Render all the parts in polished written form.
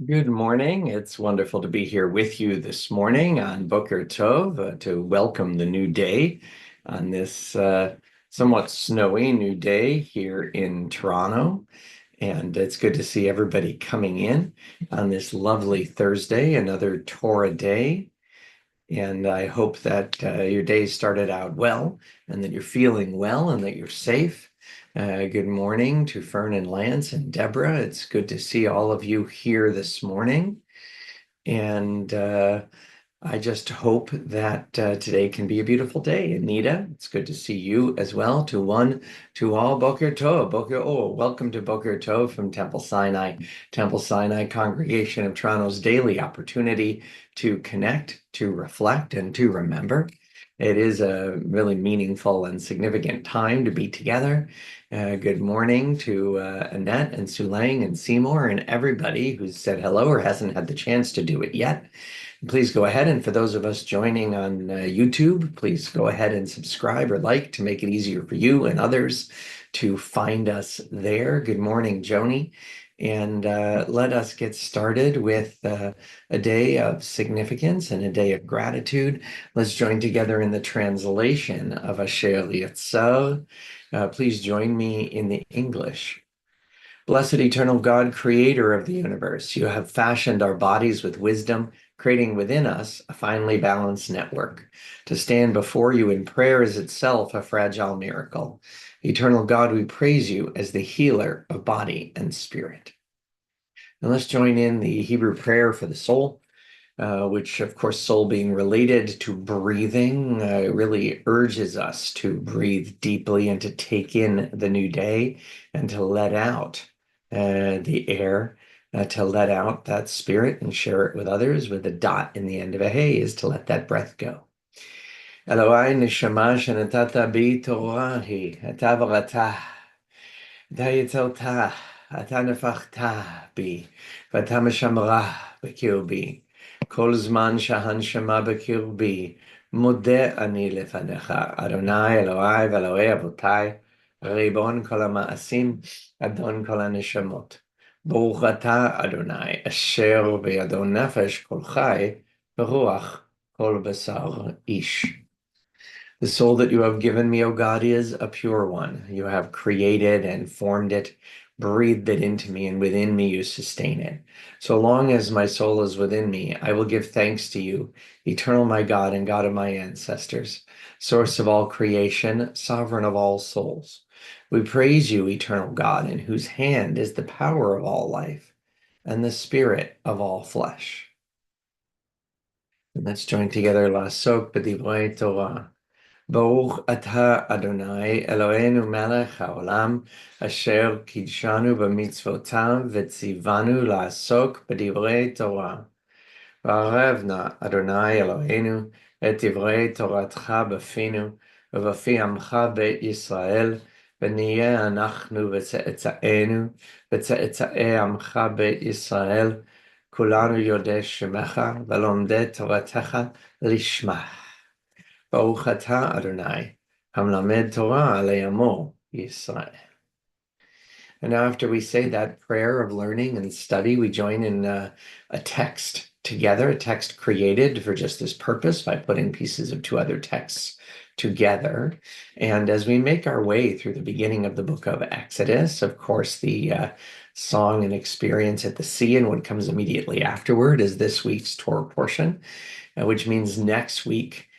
Good morning. It's wonderful to be here with you this morning on Boker Tov to welcome the new day on this somewhat snowy new day here in Toronto. And it's good to see everybody coming in on this lovely Thursday, another Torah day. And I hope that your day started out well and that you're feeling well and that you're safe. Good morning to Fern and Lance and Deborah. It's good to see all of you here this morning. And I just hope that today can be a beautiful day. Anita, it's good to see you as well. To all, Boker Tov, welcome to Boker Tov from Temple Sinai Congregation of Toronto's daily opportunity to connect, to reflect, and to remember. It is a really meaningful and significant time to be together. Good morning to Annette and Sulang and Seymour and everybody who's said hello or hasn't had the chance to do it yet. Please go ahead, and for those of us joining on YouTube, please go ahead and subscribe or like to make it easier for you and others to find us there. Good morning, Joni. And let us get started with a day of significance and a day of gratitude. Let's join together in the translation of Asher Yitzhak. Please join me in the English. Blessed eternal God, creator of the universe, you have fashioned our bodies with wisdom, creating within us a finely balanced network. To stand before you in prayer is itself a fragile miracle. Eternal God, we praise you as the healer of body and spirit. And let's join in the Hebrew prayer for the soul. Which, of course, soul being related to breathing, really urges us to breathe deeply and to take in the new day and to let out the air, to let out that spirit and share it with others with a dot in the end of a hey is to let that breath go. Eloi neshama shenatata bi Torah hi, אתה בראתה, אתה יצרתה, אתה נפחת בי, ואתה משמרה בקרבי. כל זמן שהנשמה בקרבי, מודה אני לפניך, אדוני אלוהי ואלוהי אבותיי, ריבון כל המעשים, אדון כל הנשמות. ברוך אתה, אדוני, אשר בידו נפש כל חי, ורוח כל בשר איש. The soul that you have given me, O God, is a pure one. You have created and formed it, breathed it into me, and within me you sustain it. So long as my soul is within me, I will give thanks to you, eternal my God and God of my ancestors, source of all creation, sovereign of all souls. We praise you, eternal God, in whose hand is the power of all life and the spirit of all flesh. And let's join together, Lasok b'divrei Torah. ברוך אתה אדוני אלוהינו מלך העולם אשר קידשנו במצוותיו וציוונו לעסוק בדברי תורה. וערב נא אדוני אלוהינו את דברי תורתך בפינו ובפי עמך בית ישראל ונהיה אנחנו וצאצאינו וצאצאי עמך בית ישראל כולנו יודעי שמך ולומדי תורתך לשמה. Baruch atah Adonai, hamlamed Torah alei Yisrael. And now after we say that prayer of learning and study, we join in a text together, a text created for just this purpose by putting pieces of two other texts together. And as we make our way through the beginning of the book of Exodus, of course, the song and experience at the sea and what comes immediately afterward is this week's Torah portion, which means next week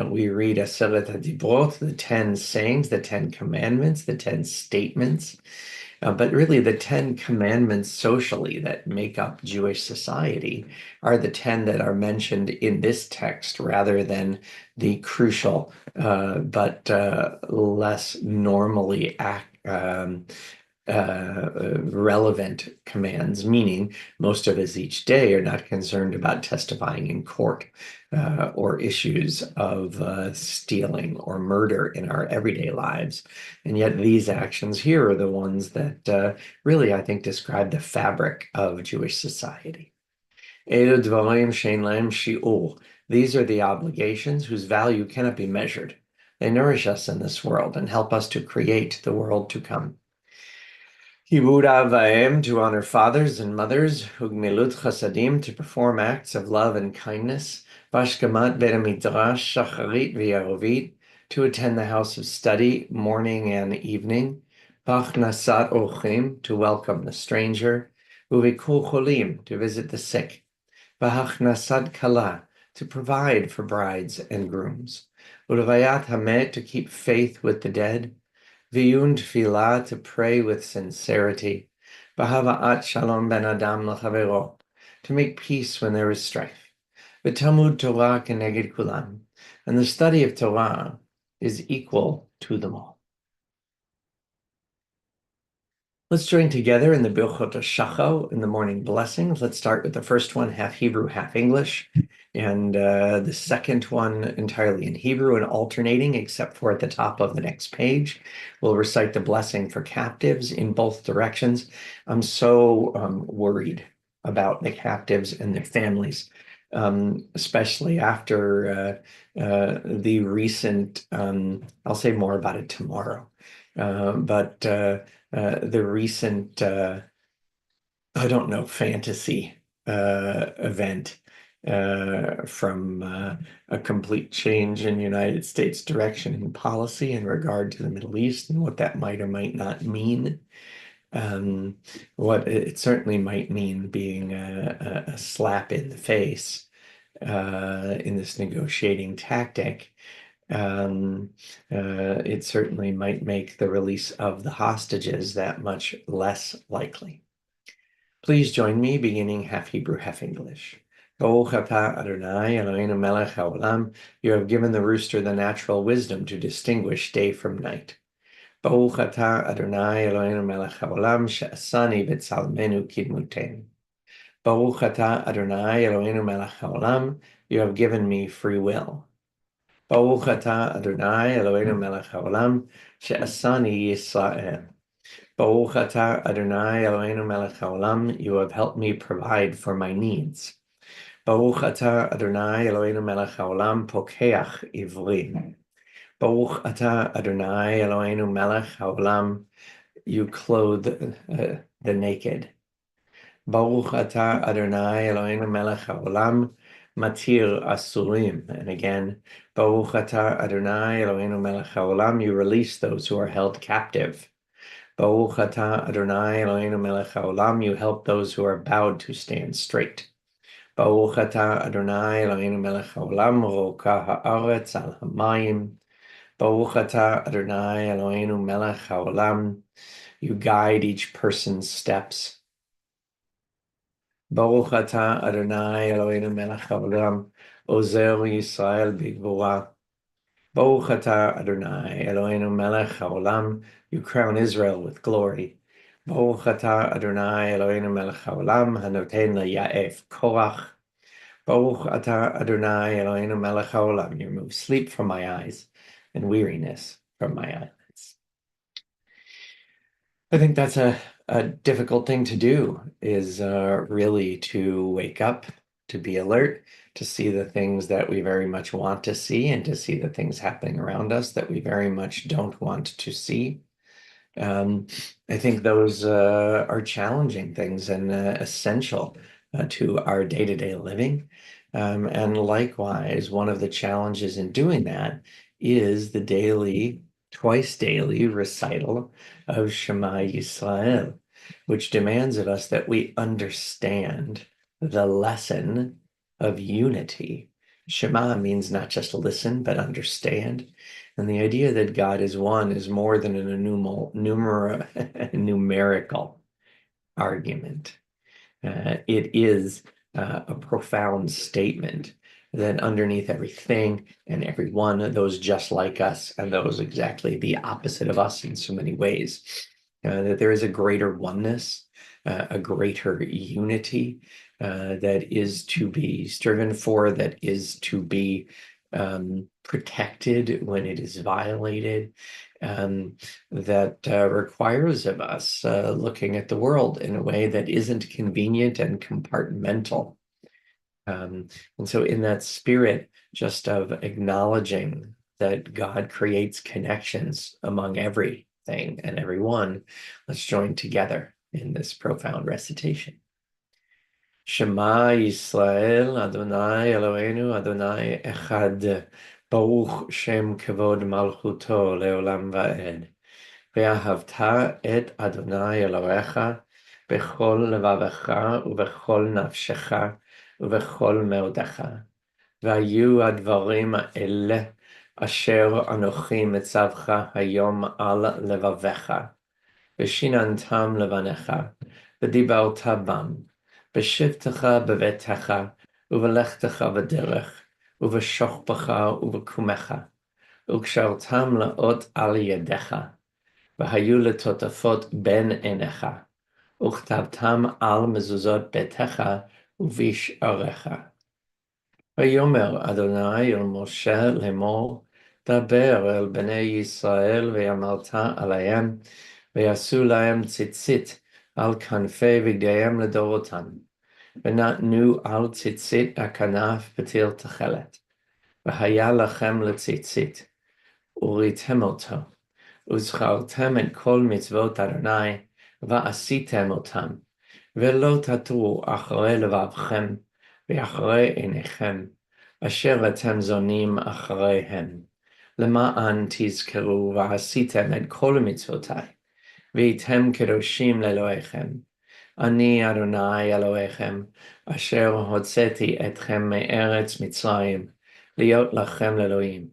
we read Aseret HaDibrot, the 10 sayings, the 10 commandments, the 10 statements, but really the 10 commandments socially that make up Jewish society are the 10 that are mentioned in this text rather than the crucial but less normally relevant commands, meaning most of us each day are not concerned about testifying in court or issues of stealing or murder in our everyday lives. And yet these actions here are the ones that really, I think, describe the fabric of Jewish society. These are the obligations whose value cannot be measured. They nourish us in this world and help us to create the world to come. Kibud Av V'Em, to honor fathers and mothers, Ugmilut Chasadim, to perform acts of love and kindness, Bashkamat Bet Midrash Shacharit V'Yarovit, to attend the house of study morning and evening, Bachnasat Ochim, to welcome the stranger, Uvikul Cholim, to visit the sick, Bahachnasat Kala, to provide for brides and grooms, Ulevayat Hamet, to keep faith with the dead, V'yun tefillah, to pray with sincerity, B'hava'at shalom ben adam l'chavero, to make peace when there is strife, V'tamud Torah keneged kulam, and the study of Torah is equal to them all. Let's join together in the Birchot HaShacho, in the morning blessings. Let's start with the first one, half Hebrew, half English, and the second one entirely in Hebrew and alternating, except for at the top of the next page. We'll recite the blessing for captives in both directions. I'm so worried about the captives and their families, especially after the recent, I'll say more about it tomorrow, but the recent, I don't know, fantasy event from a complete change in United States direction and policy in regard to the Middle East and what that might or might not mean. What it certainly might mean being a slap in the face in this negotiating tactic. It certainly might make the release of the hostages that much less likely. Please join me, beginning half Hebrew, half English. Baruch atah Adonai Eloheinu melech haolam. You have given the rooster the natural wisdom to distinguish day from night. Baruch atah Adonai Eloheinu melech haolam she'asani b'tzalmenu kidmuten. Baruch atah Adonai Eloheinu melech haolam. You have given me free will. Baruch atah Adonai Eloheinu melech haolam she'asani Yisrael. Baruch atah Adonai Eloheinu melech haolam. You have helped me provide for my needs. Baruch atah Adonai Eloheinu melech haolam pokeach ivri. Baruch atah Adonai Eloheinu melech haolam. You clothe the naked. Baruch atah Adonai Eloheinu melech haolam matir asurim. And again, Baruch atah Adonai Eloheinu melech haolam. You release those who are held captive. Baruch atah Adonai Eloheinu melech haolam. You help those who are bowed to stand straight. Baruch atah Adonai Eloheinu melech haolam roka haaretz al hamayim. Baruch atah Adonai Eloheinu melech haolam. You guide each person's steps. Baruch atah Adonai Eloheinu melech haolam, ozer Yisrael b'gvura. Baruch atah Adonai Eloheinu melech haolam, you crown Israel with glory. Baruch atah Adonai Eloheinu melech haolam, hanoten le'ya'ef korach. Baruch atah Adonai Eloheinu melech haolam, you remove sleep from my eyes and weariness from my eyes. I think that's a difficult thing to do, is really to wake up, to be alert, to see the things that we very much want to see, and to see the things happening around us that we very much don't want to see. I think those are challenging things and essential to our day-to-day living. And likewise, one of the challenges in doing that is the twice daily recital of Shema Yisrael, which demands of us that we understand the lesson of unity. Shema means not just listen, but understand. And the idea that God is one is more than a numerical argument. It is a profound statement that underneath everything and everyone, those just like us and those exactly the opposite of us in so many ways, that there is a greater oneness, a greater unity that is to be striven for, that is to be protected when it is violated, that requires of us looking at the world in a way that isn't convenient and compartmental. And so in that spirit, just of acknowledging that God creates connections among every thing. And everyone, let's join together in this profound recitation. Shema Yisrael, Adonai Eloheinu, Adonai Echad, Baruch Shem Kavod Malchuto Leolam Va'ed. Ve'ahavta et Adonai Elohecha bechol levavecha ubechol nafshecha ubechol meodecha. Vayu advarim ha'ele asher anochi metzavcha hayom al levavecha. V'shinantam levanecha, v'dibarta bam, v'shivtecha bevetecha, uvelechtecha v'derech, uveshochbecha uvekumecha, ukshartam laot al yedecha, v'hayu letotafot ben enecha, וכתבתם על מזוזות ביתך ובשעריך. ויאמר אדוני אל משה לאמור, דבר אל בני ישראל ואמרת עליהם, ויעשו להם ציצית על כנפי בגדיהם לדורותם, ונתנו על ציצית הכנף בתיל תכלת, והיה לכם לציצית, וראיתם אותו, וזכרתם את כל מצוות אדוני, ועשיתם אותם, ולא תטרו אחרי לבבכם, ואחרי עיניכם, אשר אתם זונים אחריהם, למען תזכרו ועשיתם את כל מצוותיי, והייתם קדושים לאלוהיכם. אני אדוני אלוהיכם, אשר הוצאתי אתכם מארץ מצרים, להיות לכם לאלוהים.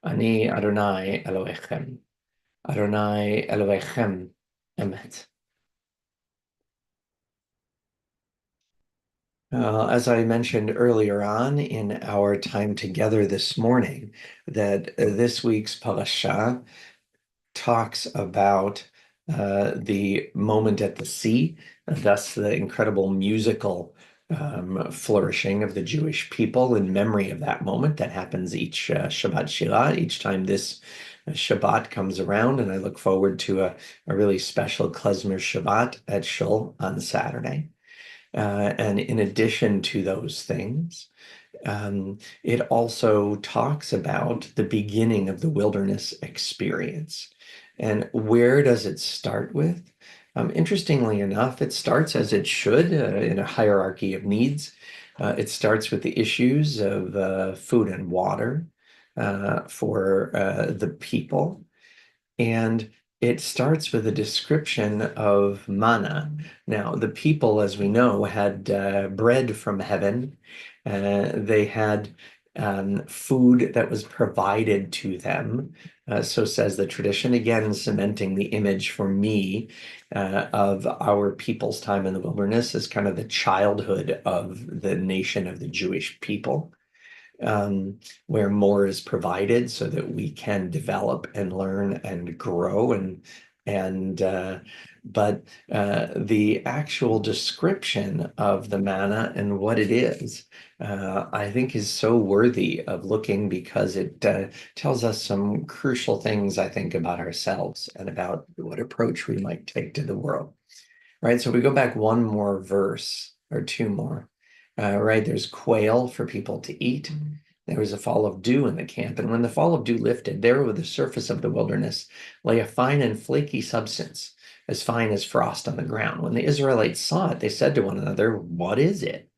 אני אדוני אלוהיכם. אדוני אלוהיכם אמת. As I mentioned earlier on in our time together this morning, that this week's parasha talks about the moment at the sea, and thus the incredible musical flourishing of the Jewish people in memory of that moment that happens each Shabbat Shirah, each time this Shabbat comes around, and I look forward to a really special Klezmer Shabbat at Shul on Saturday. And in addition to those things, it also talks about the beginning of the wilderness experience. And where does it start with? Interestingly enough, it starts as it should in a hierarchy of needs. It starts with the issues of food and water for the people. And it starts with a description of manna. Now, the people, as we know, had bread from heaven. They had food that was provided to them. So says the tradition, again, cementing the image for me of our people's time in the wilderness as kind of the childhood of the nation of the Jewish people. Where more is provided so that we can develop and learn and grow but the actual description of the manna and what it is, I think is so worthy of looking because it tells us some crucial things, I think, about ourselves and about what approach we might take to the world. Right, so we go back one more verse or two more. Right, there's quail for people to eat. There was a fall of dew in the camp, and when the fall of dew lifted, there over the surface of the wilderness lay a fine and flaky substance, as fine as frost on the ground. When the Israelites saw it, they said to one another, "What is it?"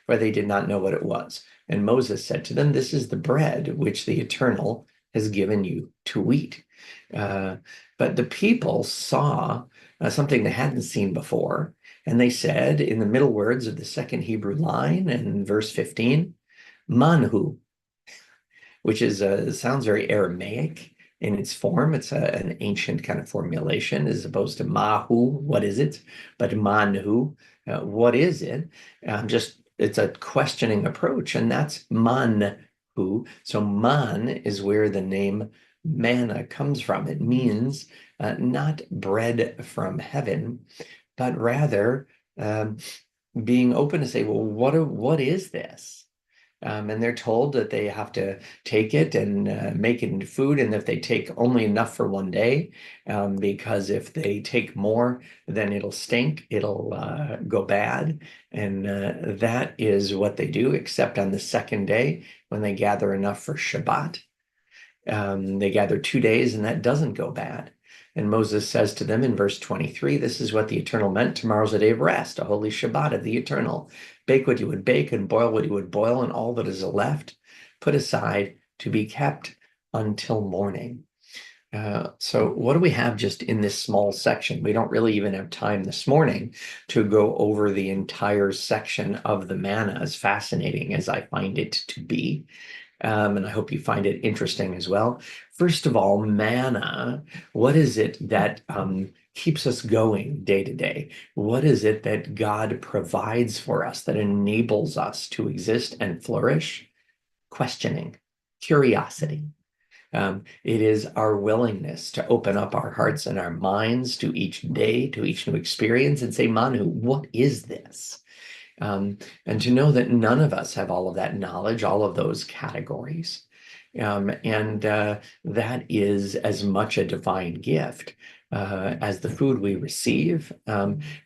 For they did not know what it was. And Moses said to them, "This is the bread which the Eternal has given you to eat." But the people saw something they hadn't seen before. And they said in the middle words of the second Hebrew line in verse 15, manhu, which is sounds very Aramaic in its form. It's an ancient kind of formulation as opposed to mahu, what is it? But manhu, what is it? It's a questioning approach, and that's manhu. So man is where the name manna comes from. It means not bread from heaven, but rather being open to say, well, what is this? And they're told that they have to take it and make it into food, and if they take only enough for one day, because if they take more, then it'll stink, it'll go bad, and that is what they do, except on the second day when they gather enough for Shabbat. They gather 2 days, and that doesn't go bad. And Moses says to them in verse 23, this is what the Eternal meant. Tomorrow's a day of rest, a holy Shabbat of the Eternal. Bake what you would bake and boil what you would boil, and all that is left put aside to be kept until morning. So what do we have just in this small section? We don't really even have time this morning to go over the entire section of the manna, as fascinating as I find it to be. And I hope you find it interesting as well. First of all, manna, what is it that keeps us going day to day? What is it that God provides for us that enables us to exist and flourish? Questioning, curiosity. It is our willingness to open up our hearts and our minds to each day, to each new experience, and say, Manu, what is this? And to know that none of us have all of that knowledge, all of those categories. And that is as much a divine gift as the food we receive.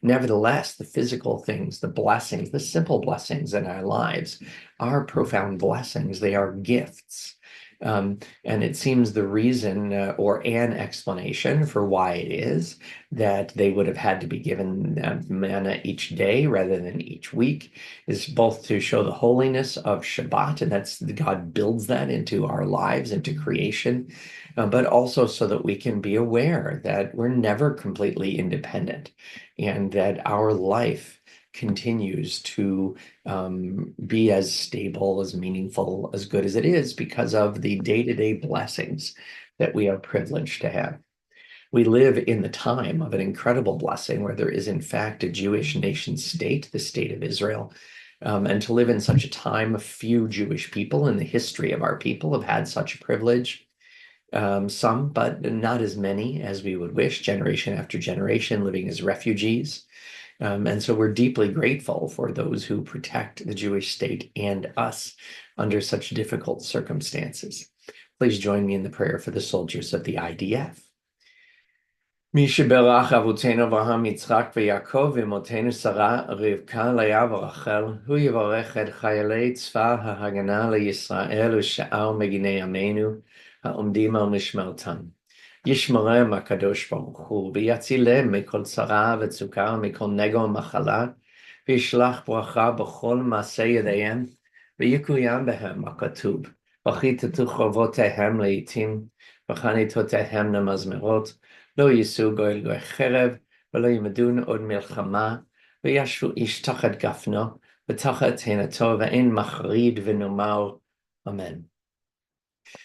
Nevertheless, the physical things, the blessings, the simple blessings in our lives are profound blessings. They are gifts. And it seems the reason or an explanation for why it is that they would have had to be given manna each day rather than each week is both to show the holiness of Shabbat, and that's God builds that into our lives, into creation, but also so that we can be aware that we're never completely independent and that our life continues to be as stable, as meaningful, as good as it is because of the day-to-day blessings that we are privileged to have. We live in the time of an incredible blessing where there is, in fact, a Jewish nation state, the state of Israel. And to live in such a time, few Jewish people in the history of our people have had such a privilege. Some, but not as many as we would wish, generation after generation, living as refugees. And so we're deeply grateful for those who protect the Jewish state and us under such difficult circumstances. Please join me in the prayer for the soldiers of the IDF. מי שבירך אבותינו אברהם, יצחק ויעקב, ואמותינו שרה, רבקה, לאה ורחל, הוא יברך את חיילי צבא ההגנה לישראל ושאר מגיני עמנו, העומדים על משמרתם. ישמרם הקדוש ברוך הוא, ויצילם מכל צרה וצוקה, מכל נגע ומחלה, וישלח ברכה בכל מעשה ידיהם, ויקוים בהם הכתוב, וכיתתו חורבותיהם לעתים, וחניתותיהם למזמרות, לא יישאו גוי גוי חרב, ולא ילמדון עוד מלחמה, וישבו איש תחת גפנו, ותחת תאנתו, ואין מחריד ונאמר, Amen.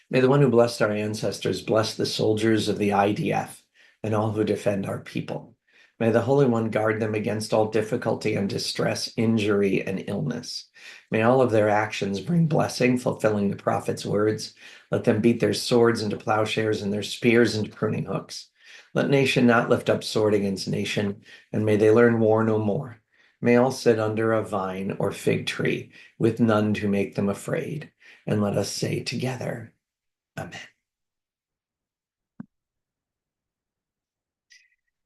May the one who blessed our ancestors bless the soldiers of the IDF and all who defend our people. May the Holy One guard them against all difficulty and distress, injury and illness. May all of their actions bring blessing, fulfilling the prophet's words. Let them beat their swords into plowshares and their spears into pruning hooks. Let nation not lift up sword against nation, and may they learn war no more. May all sit under a vine or fig tree, with none to make them afraid. And let us say together, Amen.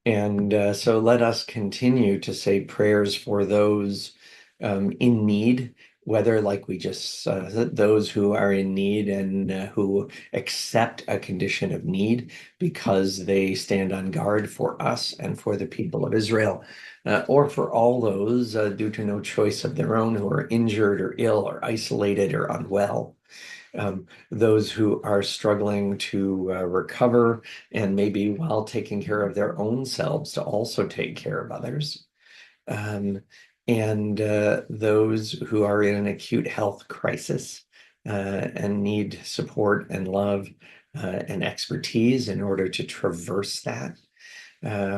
And so let us continue to say prayers for those in need, whether, like we just those who are in need and who accept a condition of need because they stand on guard for us and for the people of Israel, or for all those due to no choice of their own who are injured or ill or isolated or unwell. Those who are struggling to recover and maybe while taking care of their own selves to also take care of others. And those who are in an acute health crisis and need support and love and expertise in order to traverse that.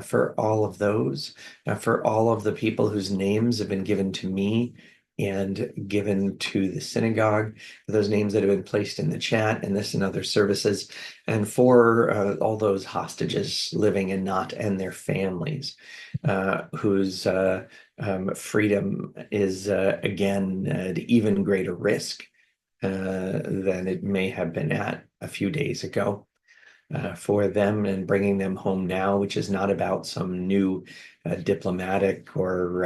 For all of those, for all of the people whose names have been given to me and given to the synagogue, for those names that have been placed in the chat and this and other services, and for all those hostages living and not, and their families, whose freedom is again at even greater risk than it may have been at a few days ago. For them and bringing them home now, which is not about some new diplomatic or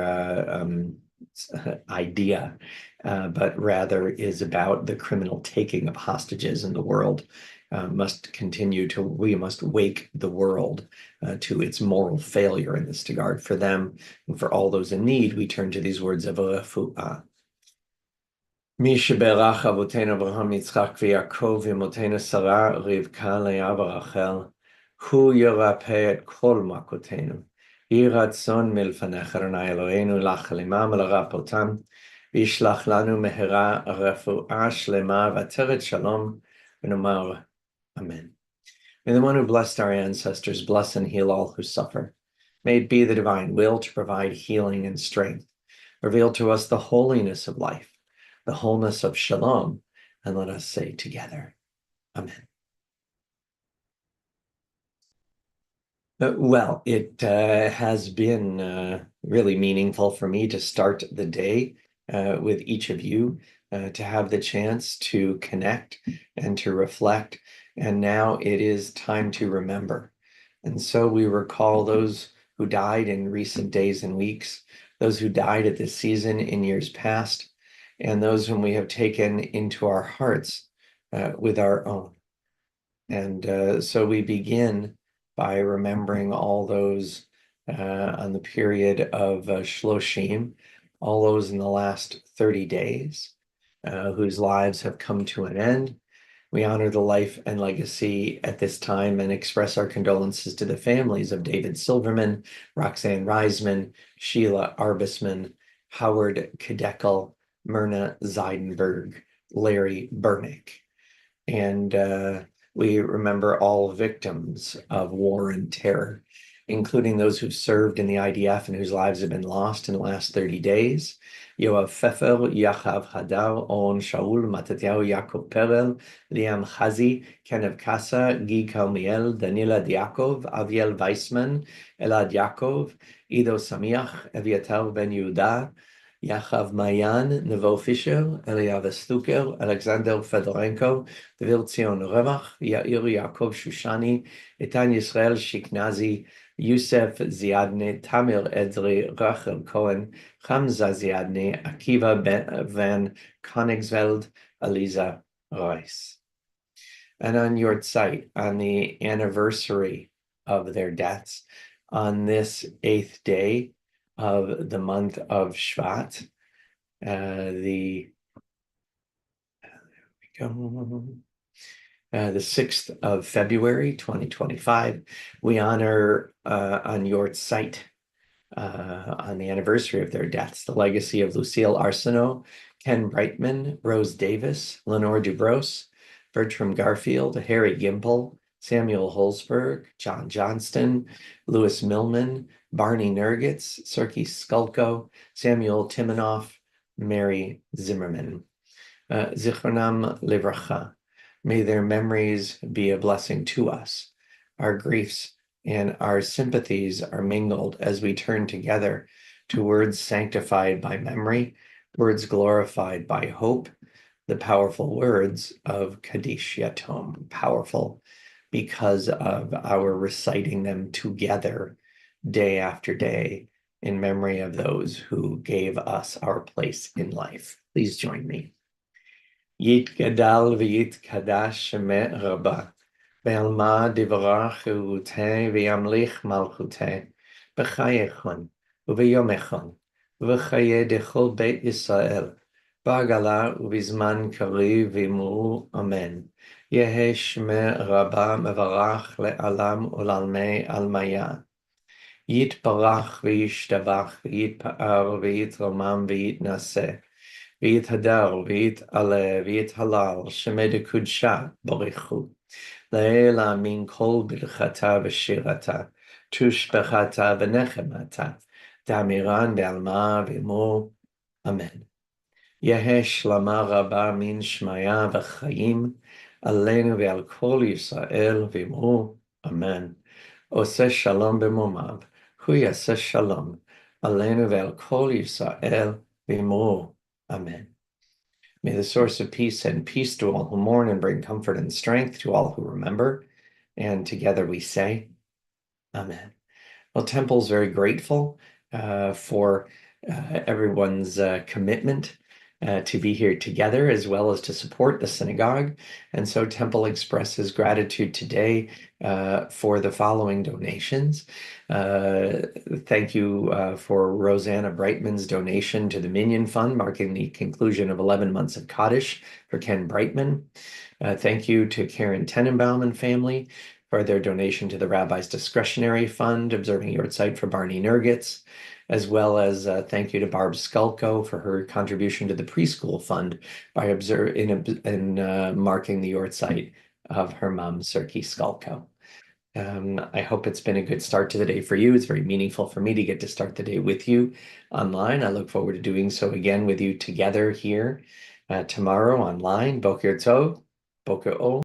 idea, but rather is about the criminal taking of hostages in the world we must wake the world to its moral failure in this regard. For them and for all those in need, we turn to these words of refuah. מי שברך אבותינו אברהם, יצחק ויעקב, ואמותינו שרה, רבקה, לאה ורחל, הוא ירפא את כל מכותינו. יהי רצון מלפניך, אדוני אלוהינו, להחלימם ולרפאותם, וישלח לנו מהרה רפואה שלמה ועטרת שלום, ונאמר Amen. May the one who blessed our ancestors bless and heal all who suffer. May it be the divine will to provide healing and strength. Reveal to us the holiness of life, the wholeness of shalom, and let us say together, Amen. Well, it has been really meaningful for me to start the day with each of you, to have the chance to connect and to reflect. And now it is time to remember. And so we recall those who died in recent days and weeks, those who died at this season in years past, and those whom we have taken into our hearts with our own. And so we begin by remembering all those on the period of Shloshim, all those in the last 30 days whose lives have come to an end. We honor the life and legacy at this time and express our condolences to the families of David Silverman, Roxanne Reisman, Sheila Arbisman, Howard Kadekel, Myrna Zeidenberg, Larry Bernick. And we remember all victims of war and terror, including those who've served in the IDF and whose lives have been lost in the last 30 days. Yoav Pfeffer, Yachav Hadar, On Shaul, Matatiyahu, Yaakov Perel, Liam Chazi, Kenev Kasa, Guy Carmiel, Danila Diakov, Aviel Weissman, Elad Yaakov, Ido Samiach, Eviatar Ben Yehuda, Yachav Mayan, Nevo Fisher, Eliav Stuker, Alexander Fedorenko, David Zion Revach, Yair Yaakov Shushani, Etan Yisrael Shiknazi, Yusef Ziadne, Tamir Edri, Rachel Cohen, Hamza Ziadne, Akiva van Konigsveld, Aliza Royce. And on yahrzeit, on the anniversary of their deaths, on this 8th day of the month of Shvat, the 6th of February, 2025, we honor on yahrzeit, on the anniversary of their deaths, the legacy of Lucille Arsenault, Ken Brightman, Rose Davis, Lenore Dubros, Bertram Garfield, Harry Gimple, Samuel Holzberg, John Johnston, Louis Millman, Barney Nergitz, Sergei Skulko, Samuel Timonoff, Mary Zimmerman. Zichronam Livracha. May their memories be a blessing to us. Our griefs and our sympathies are mingled as we turn together to words sanctified by memory, words glorified by hope, the powerful words of Kaddish Yatom, powerful because of our reciting them together day after day in memory of those who gave us our place in life. Please join me. Yitgadal v'yitkadash shemeh rabba, ve'alma divrach cheruteh ve'yamlich malchuteh, b'chayechon u'v'yomechon, u'v'chaye dechol beit Yisrael, b'agala u'v'zman kariv v'imru amen. Yehe shemeh rabba mevarach le'alam u'lalmei almaya. Yitbarach v'yishtavach v'yitpa'ar v'yitromam v'yitnaseh. V'yit hadar, v'yit ale, v'yit halal, shemede kudsha, borichu. Le'ela min kol birchata v'shirata, tushbechata v'nechemata, damiran be'alma v'imur. Amen. Yehe shlama rabba min shmaya v'chayim, aleinu ve'al kol Yisrael v'imur. Amen. Oseh shalom b'momav, hu yaseh shalom, aleinu ve'al kol Yisrael v'imur. Amen. May the source of peace send peace to all who mourn and bring comfort and strength to all who remember. And together we say, Amen. Well, Temple's very grateful for everyone's commitment to be here together as well as to support the synagogue. And so Temple expresses gratitude today for the following donations. Uh, Thank you for Rosanna Brightman's donation to the Minyan Fund, marking the conclusion of 11 months of Kaddish for Ken Brightman. Thank you to Karen Tenenbaum and family for their donation to the Rabbi's Discretionary Fund, observing yahrzeit for Barney Nurgitz, as well as thank you to Barb Skulko for her contribution to the preschool fund by marking the yahrzeit of her mom, Sirki Skulko. I hope it's been a good start to the day for you. It's very meaningful for me to get to start the day with you online. I look forward to doing so again with you together here tomorrow online. Boker Tov, Boker O.